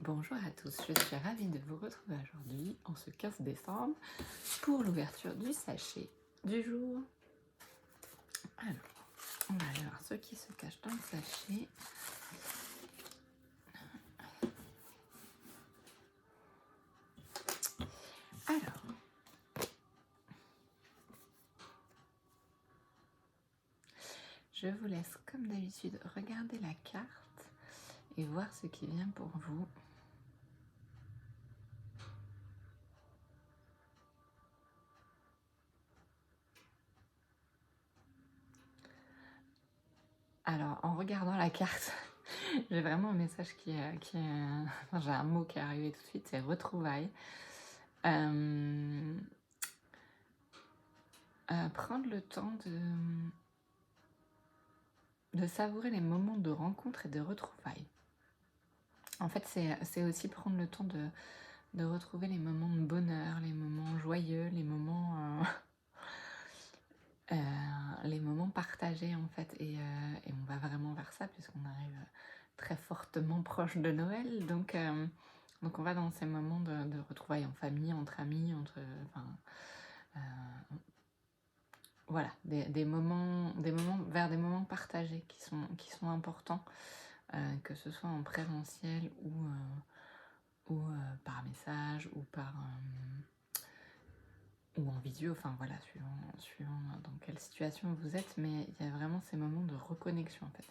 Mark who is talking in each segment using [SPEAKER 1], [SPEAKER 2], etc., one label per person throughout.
[SPEAKER 1] Bonjour à tous, je suis ravie de vous retrouver aujourd'hui en ce 15 décembre pour l'ouverture du sachet du jour. Alors, on va aller voir ce qui se cache dans le sachet. Alors, je vous laisse comme d'habitude regarder la carte et voir ce qui vient pour vous. Alors, en regardant la carte, j'ai vraiment un message enfin, j'ai un mot qui est arrivé tout de suite, c'est retrouvailles. Prendre le temps de savourer les moments de rencontre et de retrouvailles. En fait, c'est aussi prendre le temps de retrouver les moments de bonheur, les moments joyeux, les moments partagés en fait. Et on va vraiment vers ça puisqu'on arrive très fortement proche de Noël. Donc on va dans ces moments de retrouvailles en famille, entre amis, voilà, des moments vers des moments partagés qui sont importants, que ce soit en présentiel ou par message ou en visio, enfin voilà, suivant dans quelle situation vous êtes, mais il y a vraiment ces moments de reconnexion en fait.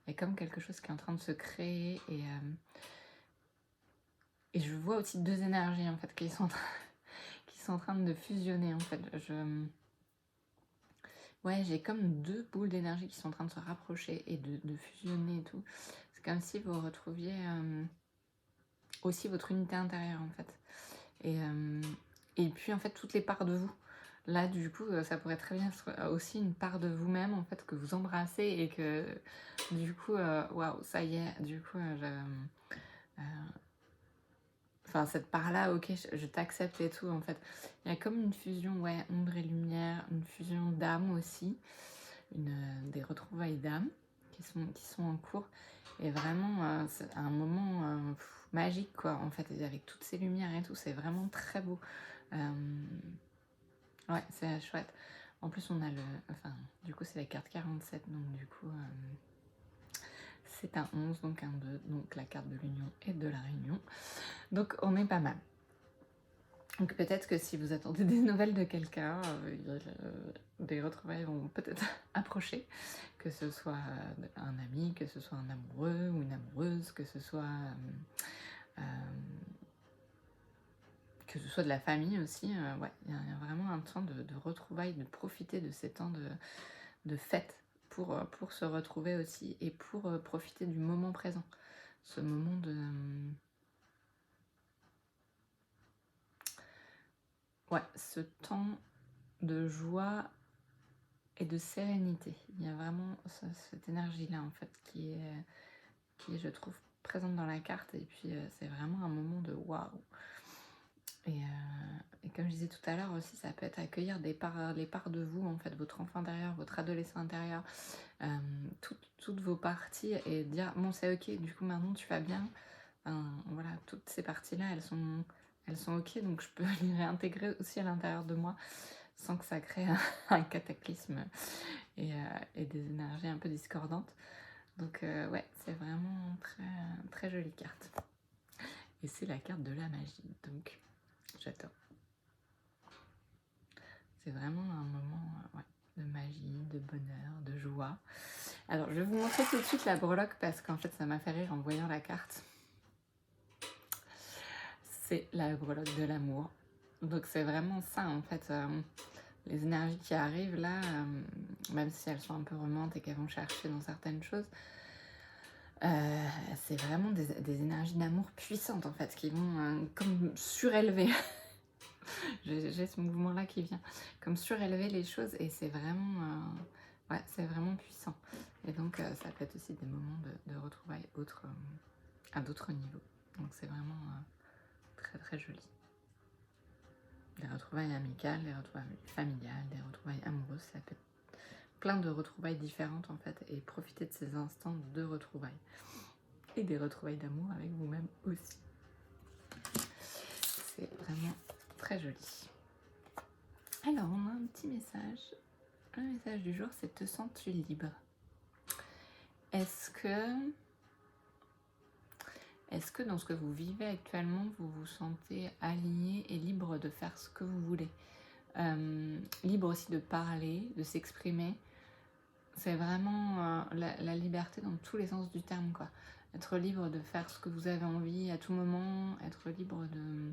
[SPEAKER 1] Il y a comme quelque chose qui est en train de se créer et je vois aussi deux énergies en fait qui sont en train de fusionner en fait. Ouais, j'ai comme deux boules d'énergie qui sont en train de se rapprocher et de fusionner et tout. C'est comme si vous retrouviez aussi votre unité intérieure en fait. Et puis en fait toutes les parts de vous. Là du coup ça pourrait très bien être aussi une part de vous-même en fait que vous embrassez et que du coup waouh ça y est du coup enfin cette part là ok je t'accepte et tout en fait. Il y a comme une fusion ouais ombre et lumière, une fusion d'âme aussi, des retrouvailles d'âme qui sont en cours et vraiment c'est un moment magique quoi en fait et avec toutes ces lumières et tout c'est vraiment très beau. Ouais, c'est chouette. En plus, on a du coup, c'est la carte 47, donc du coup, c'est un 11, donc un 2, donc la carte de l'union et de la réunion. Donc, on est pas mal. Donc, peut-être que si vous attendez des nouvelles de quelqu'un, des retrouvailles vont peut-être approcher, que ce soit un ami, que ce soit un amoureux ou une amoureuse, que ce soit de la famille aussi. Ouais, il y a vraiment un temps de retrouvailles, de profiter de ces temps de fête pour se retrouver aussi et pour profiter du moment présent. Ce moment ouais, ce temps de joie et de sérénité. Il y a vraiment cette énergie-là, en fait, qui est, je trouve, présente dans la carte. Et puis, c'est vraiment un moment de waouh. Et comme je disais tout à l'heure aussi, ça peut être accueillir les parts de vous, en fait, votre enfant intérieur, votre adolescent intérieur, toutes vos parties et dire bon c'est ok, du coup maintenant tu vas bien. Voilà, toutes ces parties-là, elles sont ok, donc je peux les réintégrer aussi à l'intérieur de moi sans que ça crée un cataclysme et des énergies un peu discordantes. Donc ouais, c'est vraiment très, très jolie carte. Et c'est la carte de la magie, donc j'adore. C'est vraiment un moment ouais, de magie, de bonheur, de joie. Alors, je vais vous montrer tout de suite la breloque parce qu'en fait, ça m'a fait rire en voyant la carte. C'est la breloque de l'amour. Donc, c'est vraiment ça, en fait. Les énergies qui arrivent là, même si elles sont un peu remontes et qu'elles vont chercher dans certaines choses, c'est vraiment des énergies d'amour puissantes, en fait, qui vont comme surélever. J'ai ce mouvement-là qui vient comme surélever les choses et c'est vraiment... ouais, c'est vraiment puissant. Et donc, ça peut être aussi des moments de retrouvailles à d'autres niveaux. Donc, c'est vraiment très très joli. Des retrouvailles amicales, des retrouvailles familiales, des retrouvailles amoureuses, ça peut être plein de retrouvailles différentes en fait. Et profiter de ces instants de retrouvailles. Et des retrouvailles d'amour avec vous-même aussi. c'est vraiment très joli. Alors, on a un petit message. Le message du jour, c'est: te sens-tu libre? Est-ce que dans ce que vous vivez actuellement, vous vous sentez aligné et libre de faire ce que vous voulez? Libre aussi de parler, de s'exprimer. C'est vraiment la liberté dans tous les sens du terme, quoi. Être libre de faire ce que vous avez envie à tout moment, être libre de...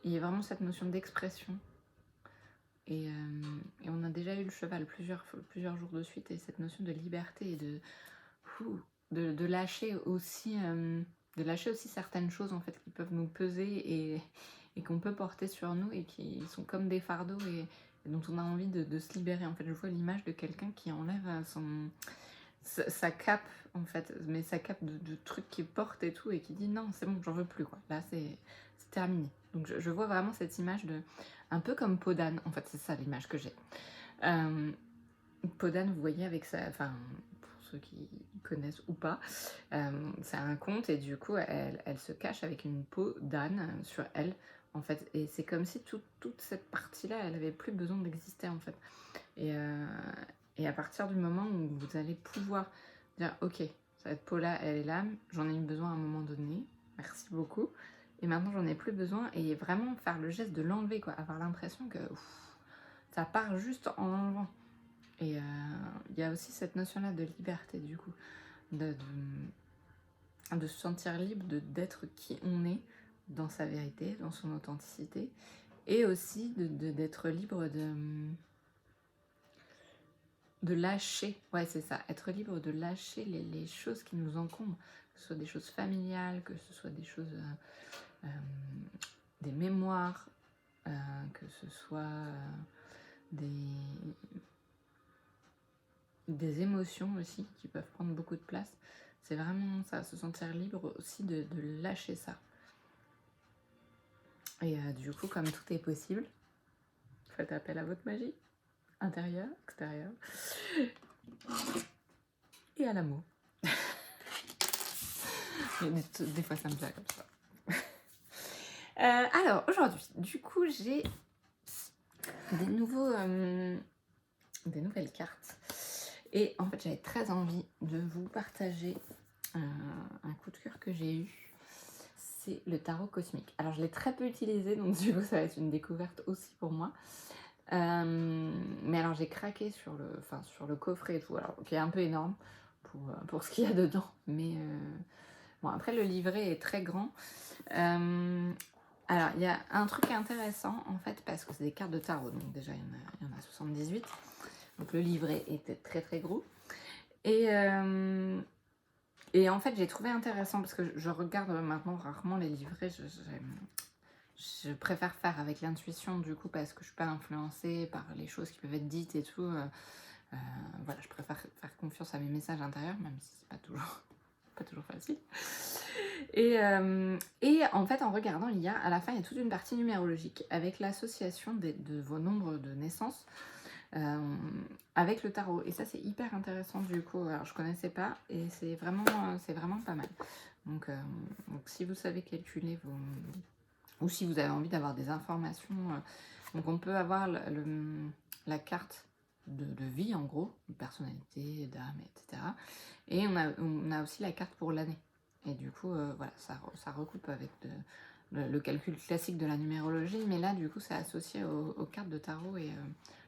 [SPEAKER 1] Il y a vraiment cette notion d'expression. Et on a déjà eu le cheval plusieurs jours de suite, et cette notion de liberté et de lâcher aussi... de lâcher aussi certaines choses en fait qui peuvent nous peser et qu'on peut porter sur nous et qui sont comme des fardeaux et dont on a envie de se libérer. En fait, je vois l'image de quelqu'un qui enlève sa cape, en fait, mais sa cape de trucs qu'il porte et tout, et qui dit non, c'est bon, j'en veux plus, quoi. Là, c'est terminé. Donc je vois vraiment cette image de... Un peu comme peau d'âne, en fait, c'est ça l'image que j'ai. Peau d'âne, vous voyez, avec sa... Enfin, ceux qui connaissent ou pas, c'est un conte, et du coup elle se cache avec une peau d'âne sur elle en fait, et c'est comme si toute cette partie là elle avait plus besoin d'exister en fait, et à partir du moment où vous allez pouvoir dire ok, cette peau là elle est là, j'en ai eu besoin à un moment donné, merci beaucoup, et maintenant j'en ai plus besoin, et vraiment faire le geste de l'enlever, quoi, avoir l'impression que ça part juste en enlevant. Et il y a aussi cette notion-là de liberté, du coup, de se sentir libre d'être qui on est, dans sa vérité, dans son authenticité, et aussi d'être libre de lâcher, ouais c'est ça, être libre de lâcher les choses qui nous encombrent, que ce soit des choses familiales, que ce soit des choses, des mémoires, que ce soit des émotions aussi qui peuvent prendre beaucoup de place. C'est vraiment ça, se sentir libre aussi de lâcher ça. Et du coup, comme tout est possible, faites appel à votre magie, intérieure, extérieure, et à l'amour. Des fois ça me vient comme ça. Alors aujourd'hui, du coup, j'ai des nouvelles cartes. Et en fait, j'avais très envie de vous partager un coup de cœur que j'ai eu. C'est le tarot cosmique. Alors, je l'ai très peu utilisé, donc du coup, ça va être une découverte aussi pour moi. Mais alors, j'ai craqué sur le coffret et tout, alors, qui est un peu énorme pour ce qu'il y a dedans. Mais bon, après, le livret est très grand. Alors, il y a un truc intéressant, en fait, parce que c'est des cartes de tarot. Donc déjà, il y en a 78. Donc le livret était très très gros. Et en fait, j'ai trouvé intéressant, parce que je regarde maintenant rarement les livrets. Je préfère faire avec l'intuition, du coup, parce que je suis pas influencée par les choses qui peuvent être dites et tout. Voilà, je préfère faire confiance à mes messages intérieurs, même si c'est pas toujours facile. Et en fait, en regardant, à la fin, il y a toute une partie numérologique avec l'association de vos nombres de naissance avec le tarot. Et ça, c'est hyper intéressant, du coup. Alors, je connaissais pas, et c'est vraiment pas mal. Donc si vous savez calculer ou si vous avez envie d'avoir des informations, donc on peut avoir la carte de vie, en gros, de personnalité, d'âme, etc. Et on a aussi la carte pour l'année. Et du coup, voilà, ça recoupe avec le calcul classique de la numérologie, mais là, du coup, c'est associé aux cartes de tarot, et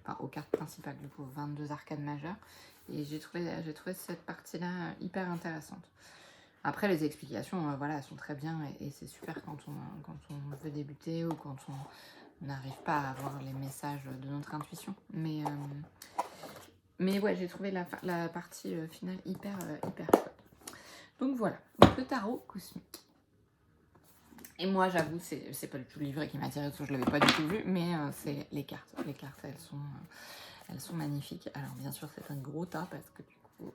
[SPEAKER 1] enfin, aux cartes principales, du coup, aux 22 arcanes majeures. Et j'ai trouvé cette partie-là hyper intéressante. Après, les explications, voilà, elles sont très bien, et c'est super quand on veut débuter, ou quand on n'arrive pas à avoir les messages de notre intuition. Mais ouais, j'ai trouvé la partie finale hyper chouette. Donc voilà, donc le tarot cosmique. Et moi, j'avoue, c'est pas du tout le livret qui m'a attiré, parce que je l'avais pas du tout vu, mais c'est les cartes. Les cartes, elles sont magnifiques. Alors bien sûr, c'est un gros tas, parce que du coup,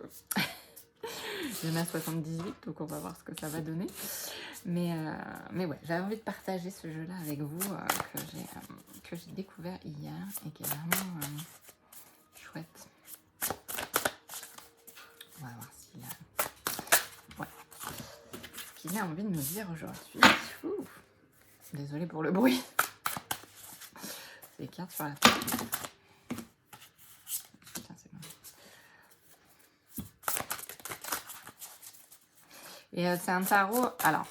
[SPEAKER 1] il y en a 78, donc on va voir ce que ça va donner. Mais ouais, j'avais envie de partager ce jeu-là avec vous, que j'ai découvert hier, et qui est vraiment chouette. On va voir ce qu'il a envie de nous dire aujourd'hui. Désolée pour le bruit. Les cartes sur la table. Putain, c'est bon. Et c'est un tarot, alors,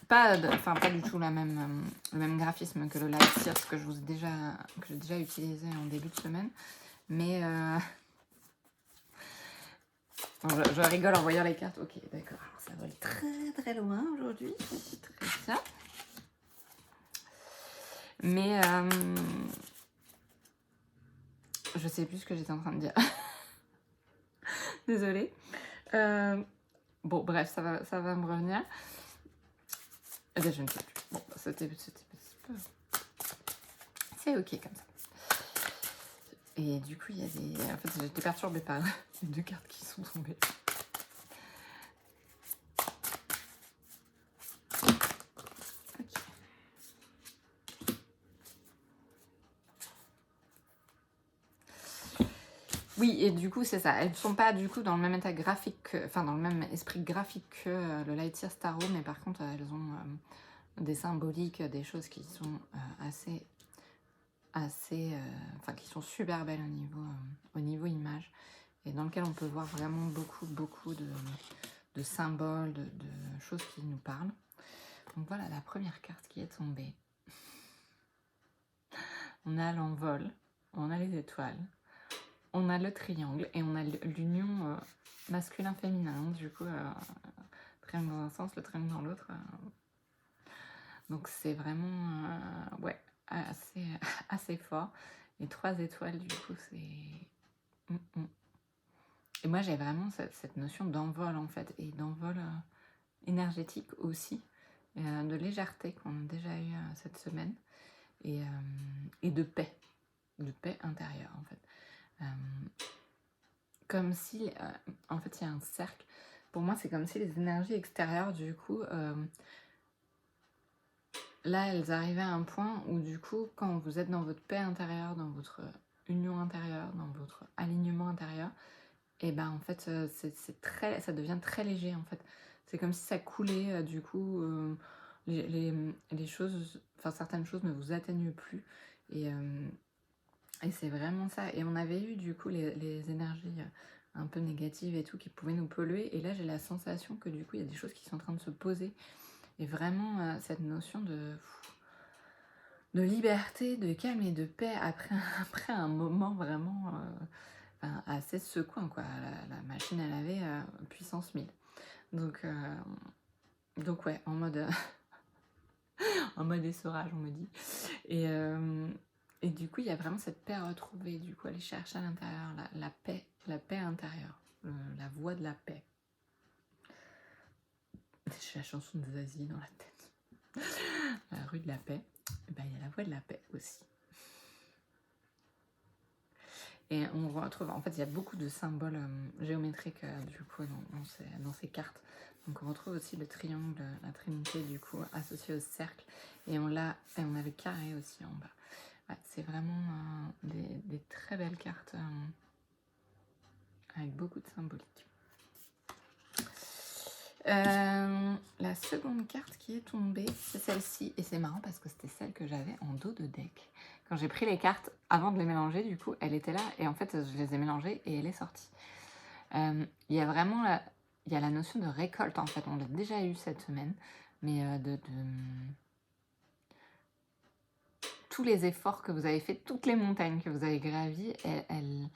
[SPEAKER 1] pas du tout le même graphisme que le Light Sears que j'ai déjà utilisé en début de semaine. Mais bon, je rigole en voyant les cartes. Ok, d'accord. Alors, ça vole très très loin aujourd'hui. Très bien. Mais je sais plus ce que j'étais en train de dire. Désolée. Bon, bref, ça va me revenir. Eh bien, je ne sais plus. Bon, c'était c'est ok comme ça. Et du coup, il y a des... En fait, j'étais perturbée par les 2 cartes qui sont tombées. Ok. Oui, et du coup, c'est ça. Elles ne sont pas du coup dans le même état graphique, enfin dans le même esprit graphique que le Light Sears Tarot, mais par contre, elles ont des symboliques, des choses qui sont enfin qui sont super belles au niveau image, et dans lequel on peut voir vraiment beaucoup de symboles, de choses qui nous parlent. Donc voilà la première carte qui est tombée. On a l'envol, on a les étoiles, on a le triangle et on a l'union masculin-féminin. Du coup, triangle dans un sens, le triangle dans l'autre. Donc c'est vraiment ouais, assez fort. Et 3 étoiles, du coup, c'est... Et moi, j'ai vraiment cette notion d'envol, en fait, et d'envol énergétique aussi, de légèreté qu'on a déjà eu cette semaine, et de paix intérieure, en fait. Comme si, en fait, il y a un cercle. Pour moi, c'est comme si les énergies extérieures, du coup, là, elles arrivaient à un point où, du coup, quand vous êtes dans votre paix intérieure, dans votre union intérieure, dans votre alignement intérieur, et ben en fait, ça devient très léger, en fait. C'est comme si ça coulait, du coup, les choses, enfin certaines choses ne vous atteignent plus. Et c'est vraiment ça. Et on avait eu, du coup, les énergies un peu négatives et tout qui pouvaient nous polluer. Et là, j'ai la sensation que, du coup, il y a des choses qui sont en train de se poser. Et vraiment, cette notion de liberté, de calme et de paix après un moment vraiment assez secouant, quoi. La machine, elle avait puissance 1000. Donc ouais, en mode en mode essorage, on me dit. Et du coup, il y a vraiment cette paix retrouvée. Du coup, aller chercher à l'intérieur la paix intérieure, la voie de la paix. J'ai la chanson de Zazie dans la tête. La rue de la paix. Et ben, il y a la voie de la paix aussi. Et on retrouve, en fait, il y a beaucoup de symboles géométriques du coup dans ces cartes. Donc on retrouve aussi le triangle, la trinité du coup associée au cercle. Et on a le carré aussi en bas. Ouais, c'est vraiment des très belles cartes avec beaucoup de symbolique. La seconde carte qui est tombée, c'est celle-ci. Et c'est marrant parce que c'était celle que j'avais en dos de deck. Quand j'ai pris les cartes, avant de les mélanger, du coup, elle était là. Et en fait, je les ai mélangées et elle est sortie. Il y a vraiment la notion de récolte, en fait. On l'a déjà eu cette semaine. Mais tous les efforts que vous avez fait, toutes les montagnes que vous avez gravies, elles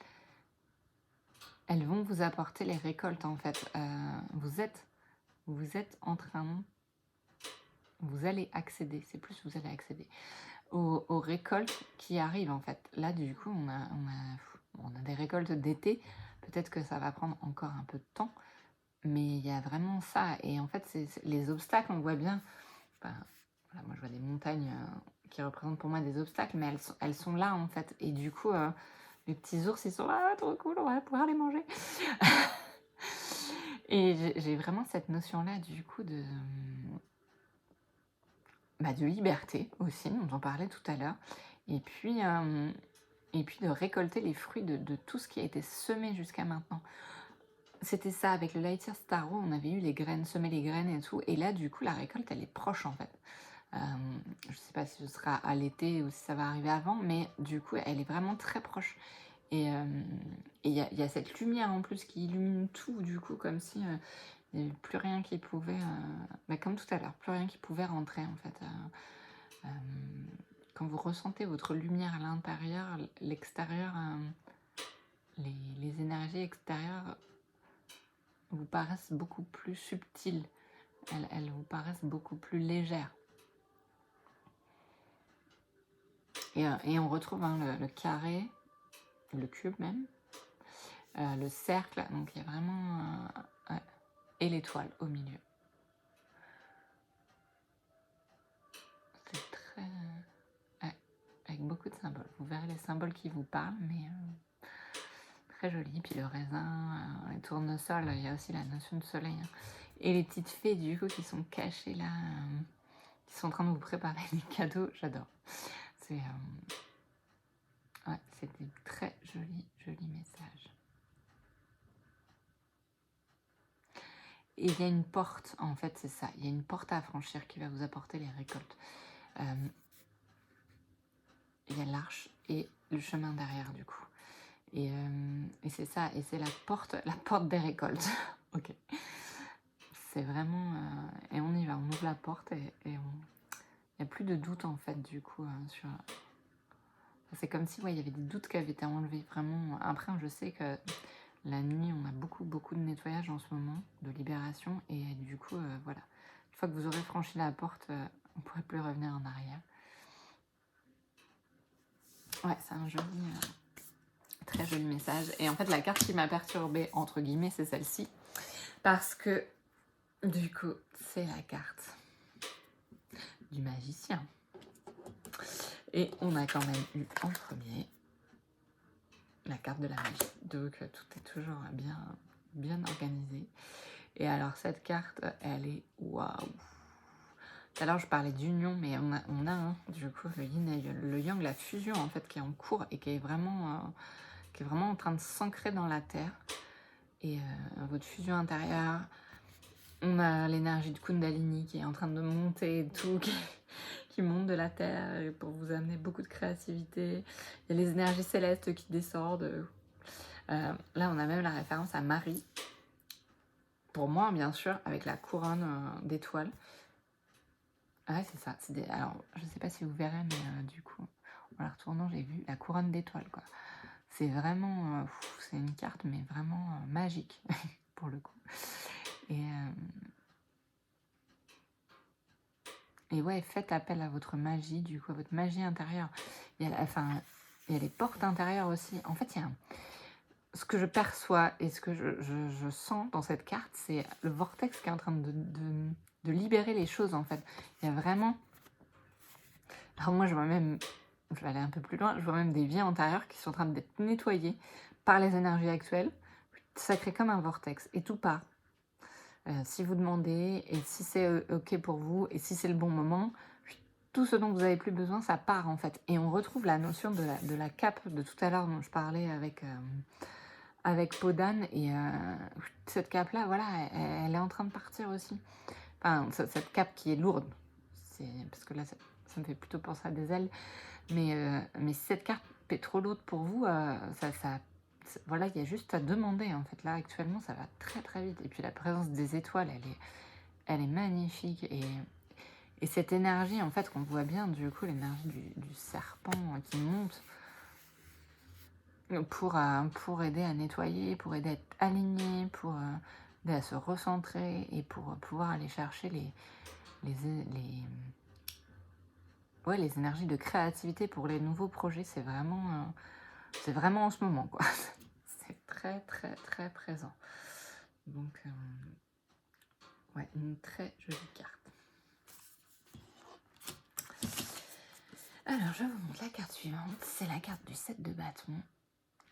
[SPEAKER 1] vont vous apporter les récoltes, en fait. Vous êtes en train... Vous allez accéder, c'est plus vous allez accéder aux récoltes qui arrivent, en fait. Là, du coup, on a des récoltes d'été. Peut-être que ça va prendre encore un peu de temps, mais il y a vraiment ça. Et en fait, c'est les obstacles, on voit bien. Enfin, voilà, moi, je vois des montagnes qui représentent pour moi des obstacles, mais elles sont là, en fait. Et du coup, les petits ours, ils sont là, trop cool, on va pouvoir les manger. Et j'ai vraiment cette notion-là, du coup, de liberté aussi, dont on parlait tout à l'heure, et puis de récolter les fruits de tout ce qui a été semé jusqu'à maintenant. C'était ça, avec le Light Years Tarot, on avait eu les graines, semer les graines et tout, et là, du coup, la récolte, elle est proche, en fait. Je ne sais pas si ce sera à l'été ou si ça va arriver avant, mais du coup, elle est vraiment très proche. Et il y a cette lumière en plus qui illumine tout, du coup, comme si il n'y avait plus rien qui pouvait, comme tout à l'heure, plus rien qui pouvait rentrer en fait. Euh, quand vous ressentez votre lumière à l'intérieur, l'extérieur, les énergies extérieures vous paraissent beaucoup plus subtiles, elles vous paraissent beaucoup plus légères. Et on retrouve le carré, le cube même, le cercle, donc il y a vraiment... ouais, et l'étoile au milieu. C'est très... ouais, avec beaucoup de symboles. Vous verrez les symboles qui vous parlent, mais très joli. Puis le raisin, les tournesols, il y a aussi la notion de soleil. Hein. Et les petites fées, du coup, qui sont cachées là, qui sont en train de vous préparer des cadeaux. J'adore. C'est ouais, des très jolis messages. Et il y a une porte, en fait, c'est ça. Il y a une porte à franchir qui va vous apporter les récoltes. Il y a l'arche et le chemin derrière, du coup. Et c'est ça, et c'est la porte des récoltes. Ok. C'est vraiment... et on y va, on ouvre la porte et il n'y a plus de doute, en fait, du coup, sur... C'est comme si, ouais, il y avait des doutes qui avaient été enlevés, vraiment. Après, je sais que la nuit, on a beaucoup de nettoyage en ce moment, de libération, et du coup, voilà. Une fois que vous aurez franchi la porte, on ne pourrait plus revenir en arrière. Ouais, c'est un joli... très joli message. Et en fait, la carte qui m'a perturbée, entre guillemets, c'est celle-ci. Parce que, du coup, c'est la carte du magicien. Et on a quand même eu en premier la carte de la magie. Donc, tout est toujours bien organisé. Et alors, cette carte, elle est waouh! Tout à l'heure, je parlais d'union, mais on a du coup, le yin et le yang, la fusion, en fait, qui est en cours et qui est vraiment en train de s'ancrer dans la terre. Et votre fusion intérieure, on a l'énergie de Kundalini qui est en train de monter et tout, qui monte de la terre pour vous amener beaucoup de créativité. Il y a les énergies célestes qui descendent. Là, on a même la référence à Marie. Pour moi, bien sûr, avec la couronne d'étoiles. Ouais, c'est ça. Alors, je ne sais pas si vous verrez, mais du coup, en la retournant, j'ai vu la couronne d'étoiles, quoi. C'est vraiment... c'est une carte, mais vraiment magique, pour le coup. Et ouais, faites appel à votre magie, du coup, à votre magie intérieure. Il y a les portes intérieures aussi. En fait, ce que je perçois et ce que je sens dans cette carte, c'est le vortex qui est en train de libérer les choses, en fait. Il y a vraiment... Alors moi, je vais aller un peu plus loin, je vois même des vies antérieures qui sont en train d'être nettoyées par les énergies actuelles. Ça crée comme un vortex et tout part. Si vous demandez et si c'est ok pour vous et si c'est le bon moment, tout ce dont vous n'avez plus besoin, ça part en fait. Et on retrouve la notion de la cape de tout à l'heure dont je parlais avec Podane. Et cette cape-là, voilà, elle est en train de partir aussi. Enfin, cette cape qui est lourde. Parce que là, ça me fait plutôt penser à des ailes. Mais si cette cape est trop lourde pour vous, voilà, il y a juste à demander. En fait, là, actuellement, ça va très très vite. Et puis la présence des étoiles, elle est magnifique. Et cette énergie, en fait, qu'on voit bien, du coup, l'énergie du serpent qui monte pour aider à nettoyer, pour aider à être aligné, pour aider à se recentrer et pour pouvoir aller chercher les énergies de créativité pour les nouveaux projets. C'est vraiment en ce moment, quoi. C'est très, très, très présent. Donc, ouais, une très jolie carte. Alors, je vous montre la carte suivante. C'est la carte du 7 de bâton.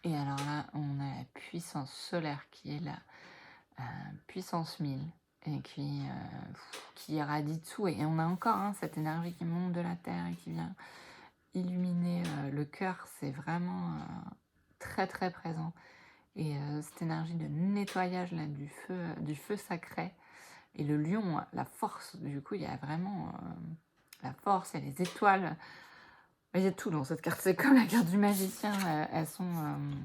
[SPEAKER 1] Et alors là, on a la puissance solaire qui est la puissance 1000 et qui irradie dessous. Et on a encore cette énergie qui monte de la terre et qui vient illuminer le cœur. C'est vraiment très, très présent. Et cette énergie de nettoyage là, du feu sacré. Et le lion, la force, du coup, il y a vraiment la force, il y a les étoiles. Il y a tout dans cette carte. C'est comme la carte du magicien. Elles sont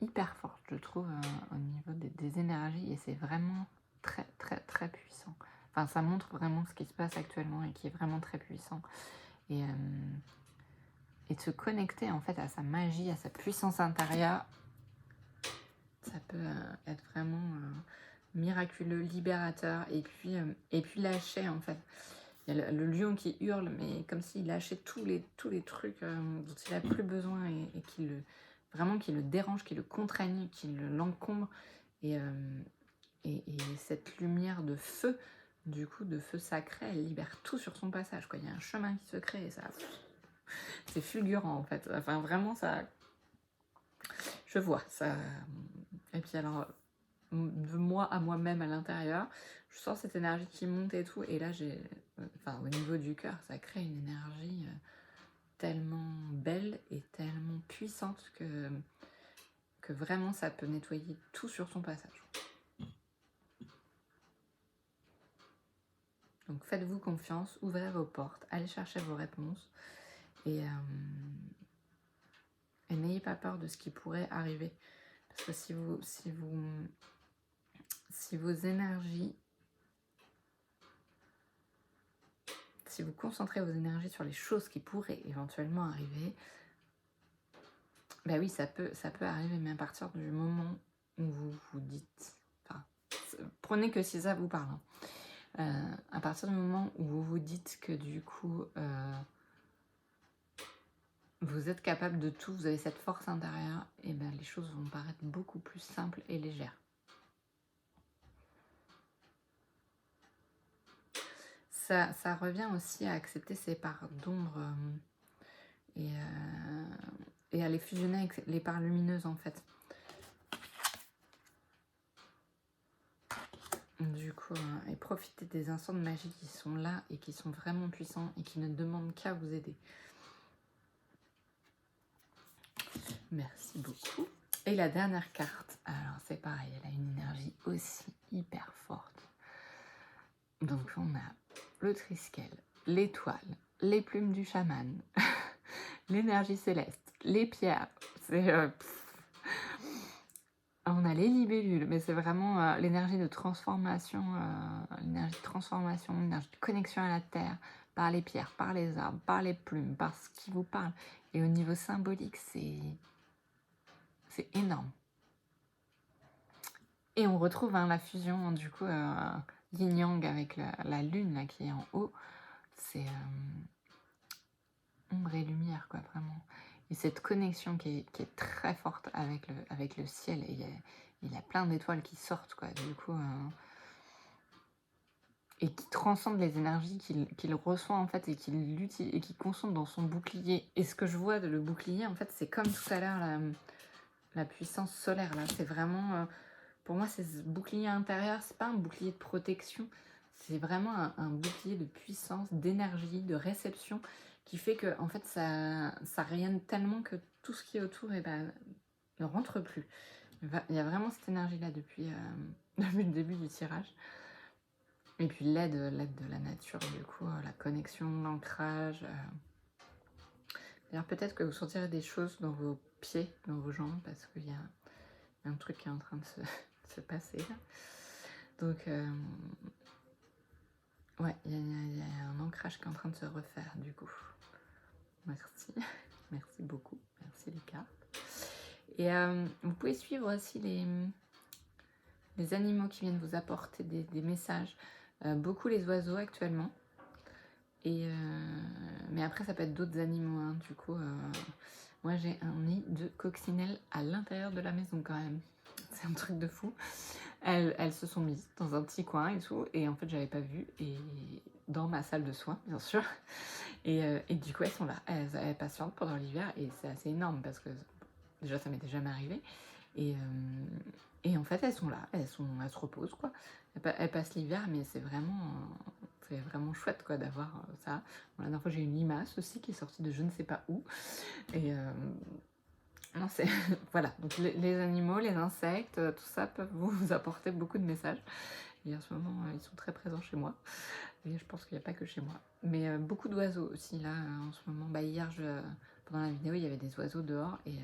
[SPEAKER 1] hyper fortes, je trouve, au niveau des énergies. Et c'est vraiment très, très, très puissant. Enfin, ça montre vraiment ce qui se passe actuellement et qui est vraiment très puissant. Et de se connecter, en fait, à sa magie, à sa puissance intérieure, ça peut être vraiment miraculeux, libérateur. Et puis lâcher, en fait. Il y a le lion qui hurle, mais comme s'il lâchait tous les trucs dont il n'a plus besoin et qui le dérange, qui le contraignent, qui l'encombre. Et cette lumière de feu, du coup, de feu sacré, elle libère tout sur son passage, quoi. Il y a un chemin qui se crée et ça... C'est fulgurant, en fait. Enfin, vraiment, ça... Je vois, ça... Et puis alors, de moi à moi-même à l'intérieur, je sens cette énergie qui monte et tout, et là, au niveau du cœur, ça crée une énergie tellement belle et tellement puissante que vraiment, ça peut nettoyer tout sur son passage. Donc faites-vous confiance, ouvrez vos portes, allez chercher vos réponses et n'ayez pas peur de ce qui pourrait arriver. Parce que si vos énergies, si vous concentrez vos énergies sur les choses qui pourraient éventuellement arriver, ben oui, ça peut arriver, mais à partir du moment où vous vous dites, enfin, prenez que si ça vous parle, hein. À partir du moment où vous vous dites que du coup, vous êtes capable de tout, vous avez cette force intérieure, et ben les choses vont paraître beaucoup plus simples et légères. Ça revient aussi à accepter ces parts d'ombre et à les fusionner avec les parts lumineuses, en fait. Du coup, et profiter des instants de magie qui sont là et qui sont vraiment puissants et qui ne demandent qu'à vous aider. Merci beaucoup. Et la dernière carte, alors c'est pareil, elle a une énergie aussi hyper forte. Donc on a le triskel, l'étoile, les plumes du chaman, l'énergie céleste, les pierres, c'est... on a les libellules, mais c'est vraiment l'énergie de transformation, l'énergie de connexion à la terre, par les pierres, par les arbres, par les plumes, par ce qui vous parle. Et au niveau symbolique, c'est énorme. Et on retrouve la fusion, du coup, yin-yang avec la lune là, qui est en haut. C'est ombre et lumière, quoi, vraiment. Et cette connexion qui est très forte avec le ciel. Et il y a plein d'étoiles qui sortent, quoi. Du coup, et qui transcende les énergies qu'il reçoit, en fait, et qu'il utilise et qui concentre dans son bouclier. Et ce que je vois de le bouclier, en fait, c'est comme tout à l'heure la puissance solaire, là. C'est vraiment... pour moi, c'est ce bouclier intérieur, c'est pas un bouclier de protection, c'est vraiment un bouclier de puissance, d'énergie, de réception, qui fait que, en fait, ça rayonne tellement que tout ce qui est autour ne rentre plus. Il y a vraiment cette énergie-là depuis le début du tirage. Et puis l'aide de la nature, du coup, la connexion, l'ancrage. D'ailleurs, peut-être que vous sentirez des choses dans vos pieds, dans vos jambes, parce qu'il y a un truc qui est en train de se passer là. Donc, ouais, il y a un ancrage qui est en train de se refaire, du coup. Merci. Merci beaucoup. Merci les cartes. Et vous pouvez suivre aussi les animaux qui viennent vous apporter des messages. Beaucoup les oiseaux actuellement. Mais après, ça peut être d'autres animaux, hein. Du coup, moi j'ai un nid de coccinelle à l'intérieur de la maison quand même. C'est un truc de fou. Elles se sont mises dans un petit coin et tout, et en fait j'avais pas vu, et dans ma salle de soins bien sûr, et du coup elles sont là, elles patientent pendant l'hiver, et c'est assez énorme parce que déjà ça m'était jamais arrivé, et en fait elles sont là, elles se reposent, quoi. Elles passent l'hiver, mais c'est vraiment chouette, quoi, d'avoir ça. Bon, la dernière fois j'ai une limace aussi qui est sortie de je ne sais pas où, et non, c'est... voilà, donc les animaux, les insectes, tout ça peuvent vous apporter beaucoup de messages. Et en ce moment, ils sont très présents chez moi. Oui, je pense qu'il n'y a pas que chez moi. Mais beaucoup d'oiseaux aussi, là, en ce moment. Bah, hier, pendant la vidéo, il y avait des oiseaux dehors. Et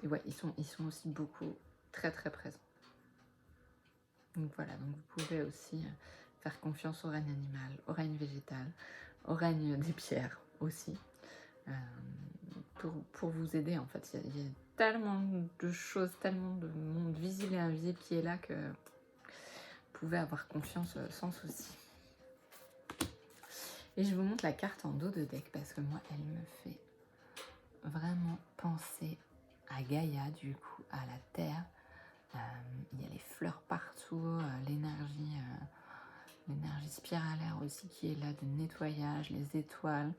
[SPEAKER 1] ouais, ils sont aussi beaucoup, très très présents. Donc voilà, donc vous pouvez aussi faire confiance au règne animal, au règne végétal, au règne des pierres aussi, euh, pour vous aider en fait. Il y a tellement de choses, tellement de monde visible et invisible qui est là que vous pouvez avoir confiance sans souci. Et je vous montre la carte en dos de deck parce que moi, elle me fait vraiment penser à Gaïa, du coup, à la Terre. Il y a les fleurs partout, l'énergie spiralaire aussi qui est là, de nettoyage, les étoiles,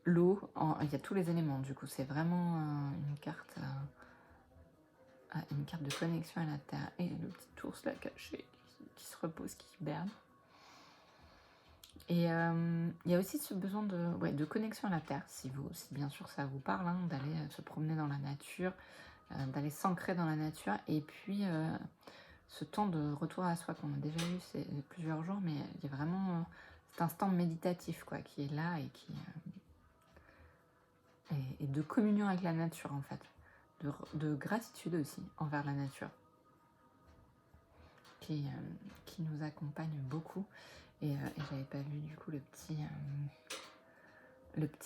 [SPEAKER 1] l'eau, il y a tous les éléments. Du coup, c'est vraiment une carte de connexion à la Terre. Et le petit ours là caché qui se repose, qui hiberne. Et il y a aussi ce besoin de connexion à la Terre, si bien sûr ça vous parle, hein, d'aller se promener dans la nature, d'aller s'ancrer dans la nature, et puis ce temps de retour à soi qu'on a déjà eu c'est plusieurs jours, mais il y a vraiment cet instant méditatif quoi, qui est là et et de communion avec la nature en fait, de gratitude aussi envers la nature, qui nous accompagne beaucoup. Et j'avais pas vu du coup le petit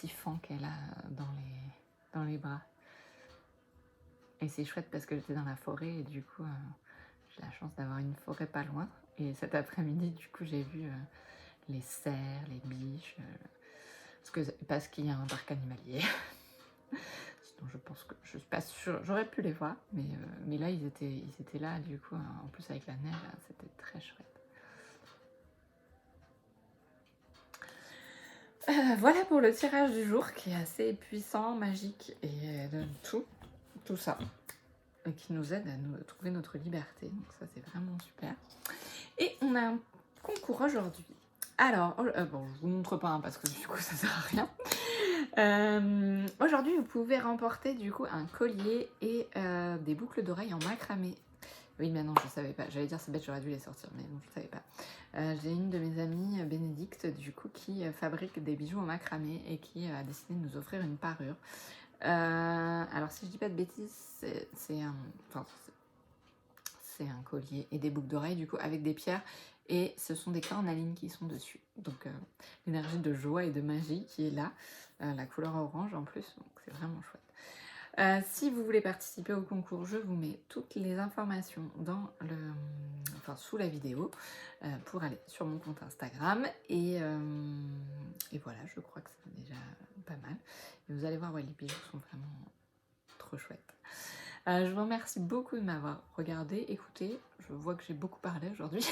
[SPEAKER 1] fan qu'elle a dans les bras. Et c'est chouette parce que j'étais dans la forêt et du coup j'ai la chance d'avoir une forêt pas loin. Et cet après-midi du coup j'ai vu les cerfs, les biches, parce qu'il y a un parc animalier. Sinon je pense que je suis pas sûre, j'aurais pu les voir, mais là ils étaient là du coup, en plus avec la neige, c'était très chouette. Voilà pour le tirage du jour qui est assez puissant, magique et donne tout ça, et qui nous aide à nous trouver notre liberté. Donc ça c'est vraiment super. Et on a un concours aujourd'hui. Alors, bon, je vous montre pas parce que du coup ça sert à rien. Aujourd'hui vous pouvez remporter du coup un collier et des boucles d'oreilles en macramé. Oui, mais non, je savais pas. J'allais dire c'est bête, j'aurais dû les sortir, mais non, je savais pas. J'ai une de mes amies, Bénédicte, du coup, qui fabrique des bijoux en macramé et qui a décidé de nous offrir une parure. Alors, si je dis pas de bêtises, c'est un collier et des boucles d'oreilles, du coup, avec des pierres. Et ce sont des cornalines qui sont dessus. Donc, l'énergie de joie et de magie qui est là. La couleur orange en plus, donc c'est vraiment chouette. Si vous voulez participer au concours, je vous mets toutes les informations sous la vidéo pour aller sur mon compte Instagram. Et voilà, je crois que c'est déjà pas mal. Et vous allez voir, ouais, les bijoux sont vraiment trop chouettes. Je vous remercie beaucoup de m'avoir regardé, écouté. Je vois que j'ai beaucoup parlé aujourd'hui.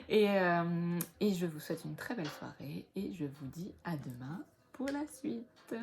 [SPEAKER 1] et je vous souhaite une très belle soirée et je vous dis à demain pour la suite.